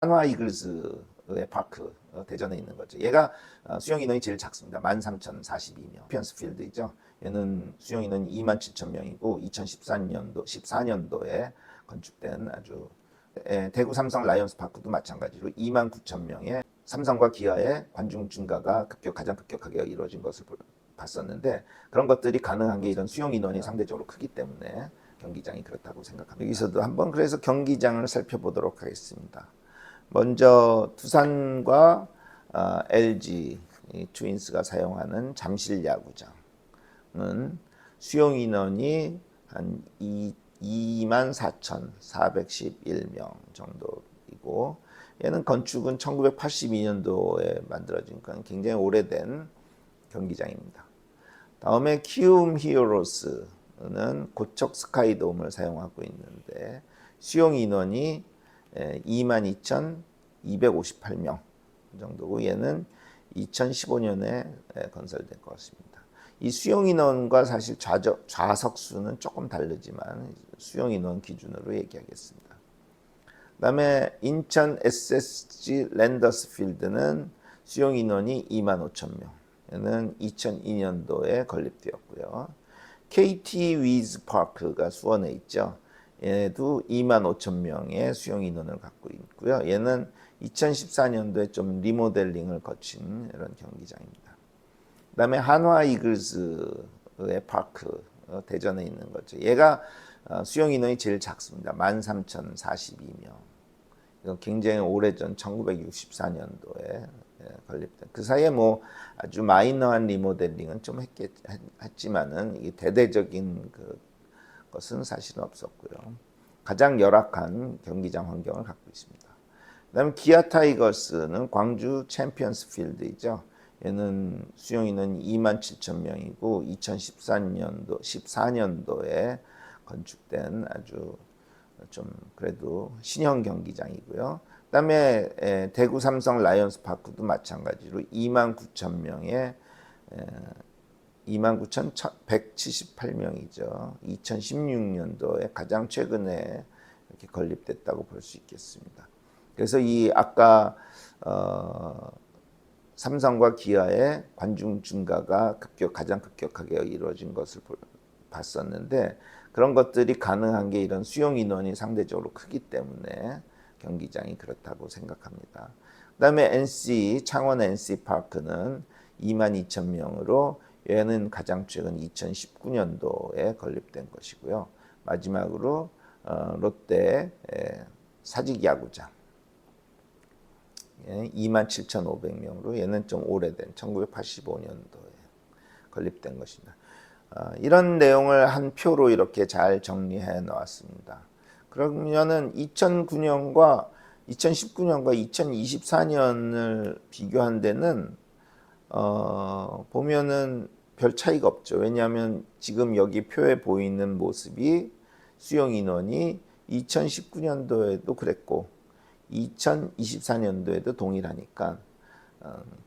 한화 이글스의 파크 대전에 있는 거죠. 얘가 수용 인원이 제일 작습니다. 13,042명. 챔피언스필드이죠. 얘는 수용 인원이 27,000명이고 14년도에 건축된 아주 대구 삼성 라이온스 파크도 마찬가지로 29,000명의 삼성과 기아의 관중 증가가 가장 급격하게 이루어진 것을 봤었는데, 그런 것들이 가능한 게 이런 수용 인원이 상대적으로 크기 때문에 경기장이 그렇다고 생각합니다. 여기서도 한번 그래서 경기장을 살펴보도록 하겠습니다. 먼저 두산과 LG 트윈스가 사용하는 잠실 야구장은 수용 인원이 한 24,411명 정도이고, 얘는 건축은 1982년도에 만들어진 건 굉장히 오래된 경기장입니다. 다음에 키움 히어로스는 고척 스카이돔을 사용하고 있는데 수용 인원이 22,258명 정도고, 얘는 2015년에 건설된 것입니다. 이 수용 인원과 사실 좌석 수는 조금 다르지만 수용 인원 기준으로 얘기하겠습니다. 그다음에 인천 SSG 랜더스필드는 수용 인원이 25,000명. 얘는 2002년도에 건립되었고요. KT 위즈 파크가 수원에 있죠. 얘도 25,000명의 수용 인원을 갖고 있고요. 얘는 2014년도에 좀 리모델링을 거친 이런 경기장입니다. 그다음에 한화 이글스의 파크 대전에 있는 거죠. 얘가 수용 인원이 제일 작습니다. 13,042명. 이거 굉장히 오래전 1964년도에 건립된. 그 사이에 뭐 아주 마이너한 리모델링은 좀 했지만은 이게 대대적인 것은 사실은 없었고요. 가장 열악한 경기장 환경을 갖고 있습니다. 그다음에 기아 타이거스는 광주 챔피언스 필드이죠. 얘는 수용 인원 27,000명이고 2014년도에 건축된 아주 좀 그래도 신형 경기장이고요. 그다음에 대구 삼성 라이온스 파크도 마찬가지로 29,000명의 29,178명이죠. 2016년도에 가장 최근에 이렇게 건립됐다고 볼 수 있겠습니다. 그래서 이 아까 삼성과 기아의 관중 증가가 가장 급격하게 이루어진 것을 봤었는데, 그런 것들이 가능한 게 이런 수용 인원이 상대적으로 크기 때문에 경기장이 그렇다고 생각합니다. 그다음에 창원 NC 파크는 22,000명으로 얘는 가장 최근 2019년도에 건립된 것이고요. 마지막으로 롯데 사직 야구장 27,500명으로 얘는 좀 오래된 1985년도에 건립된 것입니다. 이런 내용을 한 표로 이렇게 잘 정리해 놓았습니다. 그러면은 2019년과 2024년을 비교한 데는 보면은 별 차이가 없죠. 왜냐하면 지금 여기 표에 보이는 모습이 수용 인원이 2019년도에도 그랬고 2024년도에도 동일하니까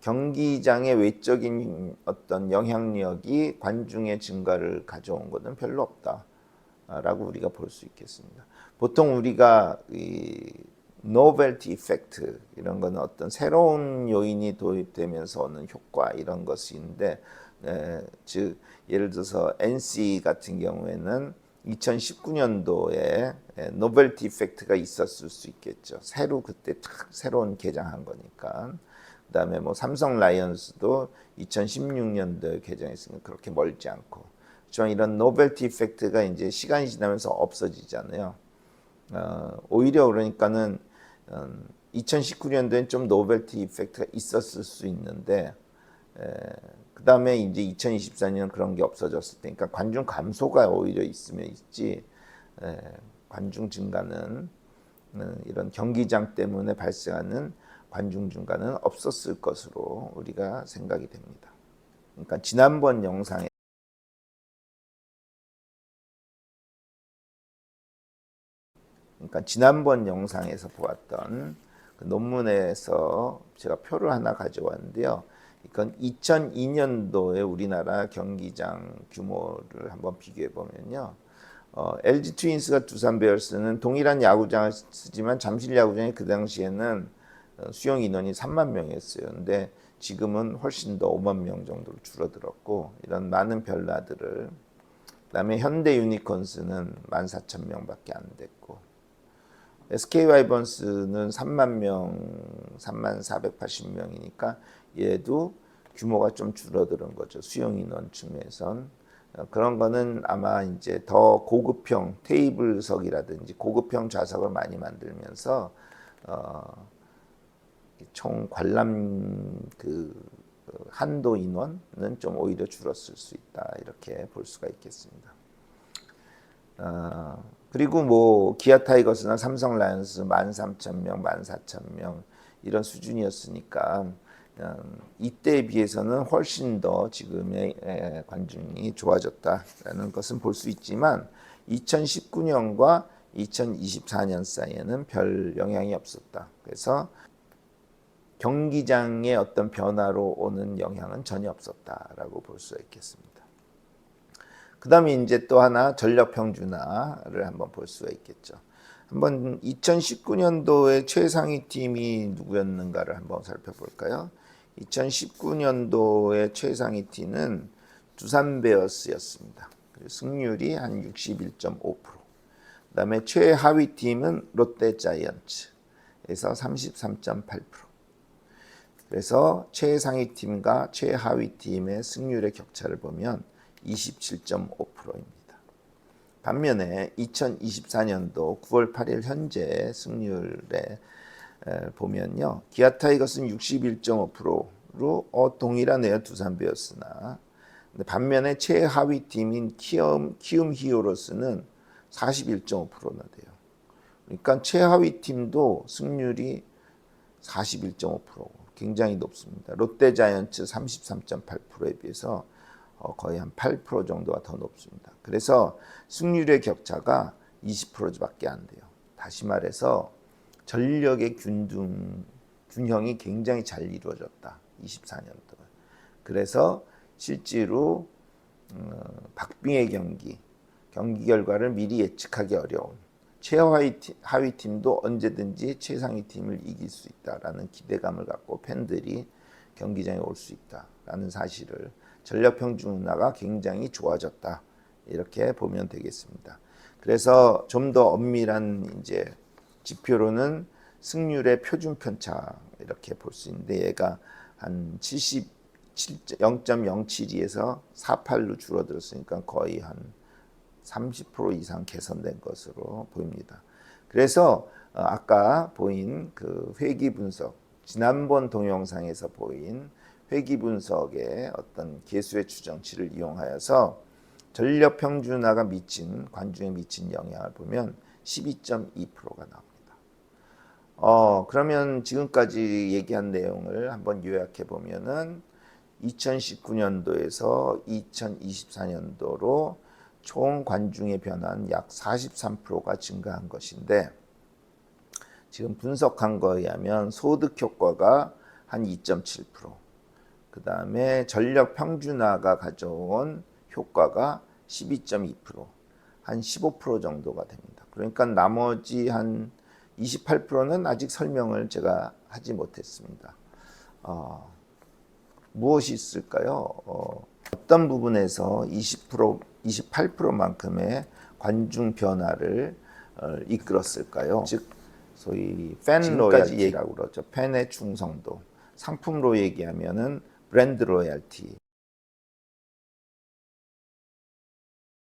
경기장의 외적인 어떤 영향력이 관중의 증가를 가져온 것은 별로 없다라고 우리가 볼 수 있겠습니다. 보통 우리가 이 노벨티 이펙트 이런 거는 어떤 새로운 요인이 도입되면서 오는 효과 이런 것인데, 즉 예를 들어서 NC 같은 경우에는 2019년도에 노벨티 이펙트가 있었을 수 있겠죠. 그때 새로운 개장한 거니까. 그다음에 뭐 삼성 라이온스도 2016년도에 개장했으니까 그렇게 멀지 않고. 좀 이런 노벨티 이펙트가 이제 시간이 지나면서 없어지잖아요. 오히려 그러니까는 2019년도엔 좀 노벨티 이펙트가 있었을 수 있는데, 그 다음에 이제 2024년 그런 게 없어졌을 테니까 관중 감소가 오히려 있으면 있지, 관중 증가는 이런 경기장 때문에 발생하는 관중 증가는 없었을 것으로 우리가 생각이 됩니다. 그러니까 지난번 영상에서 보았던 그 논문에서 제가 표를 하나 가져왔는데요. 이건 2002년도에 우리나라 경기장 규모를 한번 비교해 보면요. LG 트윈스가 두산 베어스는 동일한 야구장을 쓰지만 잠실 야구장이 그 당시에는 수용 인원이 3만 명이었어요. 근데 지금은 훨씬 더 5만 명 정도로 줄어들었고, 이런 많은 변화들을, 그다음에 현대 유니콘스는 14,000명밖에 안 됐고, SK 와이번스는 3만 명, 3만 480명이니까 얘도 규모가 좀 줄어드는 거죠. 수용 인원 측면에선. 그런 거는 아마 이제 더 고급형 테이블석이라든지 고급형 좌석을 많이 만들면서 총 관람 한도 인원은 좀 오히려 줄었을 수 있다, 이렇게 볼 수가 있겠습니다. 그리고 뭐 기아 타이거스나 삼성 라이온스 13,000명, 14,000명 이런 수준이었으니까 이때에 비해서는 훨씬 더 지금의 관중이 좋아졌다라는 것은 볼 수 있지만 2019년과 2024년 사이에는 별 영향이 없었다. 그래서 경기장의 어떤 변화로 오는 영향은 전혀 없었다라고 볼 수 있겠습니다. 그 다음에 이제 또 하나 전력평준화를 한번 볼 수가 있겠죠. 한번 2019년도의 최상위 팀이 누구였는가를 한번 살펴볼까요? 2019년도의 최상위 팀은 두산 베어스였습니다. 승률이 한 61.5%. 그 다음에 최하위 팀은 롯데 자이언츠에서 33.8%. 그래서 최상위 팀과 최하위 팀의 승률의 격차를 보면 27.5%입니다. 반면에 2024년도 9월 8일 현재 승률에 보면요, 기아 타이거스는 61.5%로 동일하네요, 두산 베어스나. 반면에 최하위 팀인 키움 히어로스는 41.5%나 돼요. 그러니까 최하위 팀도 승률이 41.5%, 굉장히 높습니다. 롯데 자이언츠 33.8%에 비해서 거의 한 8% 정도가 더 높습니다. 그래서 승률의 격차가 20%밖에 안 돼요. 다시 말해서 전력의 균형이 굉장히 잘 이루어졌다, 24년도. 그래서 실제로 박빙의 경기 결과를 미리 예측하기 어려운 최하위 팀도 언제든지 최상위 팀을 이길 수 있다라는 기대감을 갖고 팬들이 경기장에 올 수 있다라는 사실을, 전력평준화가 굉장히 좋아졌다, 이렇게 보면 되겠습니다. 그래서 좀 더 엄밀한 이제 지표로는 승률의 표준 편차 이렇게 볼 수 있는데, 얘가 한 0.072에서 48로 줄어들었으니까 거의 한 30% 이상 개선된 것으로 보입니다. 그래서 아까 보인 그 회귀 분석, 지난번 동영상에서 보인 회귀 분석의 어떤 개수의 추정치를 이용하여서 전력 평준화가 미친, 관중에 미친 영향을 보면 12.2%가 나옵니다. 그러면 지금까지 얘기한 내용을 한번 요약해 보면은 2019년도에서 2024년도로 총 관중의 변화는 약 43%가 증가한 것인데, 지금 분석한 거에 의하면 소득 효과가 한 2.7%, 그 다음에 전력 평준화가 가져온 효과가 12.2%, 한 15% 정도가 됩니다. 그러니까 나머지 한 28%는 아직 설명을 제가 하지 못했습니다. 무엇이 있을까요? 어떤 부분에서 20%, 28%만큼의 관중 변화를 이끌었을까요? 즉 소위 팬 로얄티라고 그러죠. 팬의 충성도. 상품으로 얘기하면은 브랜드 로얄티.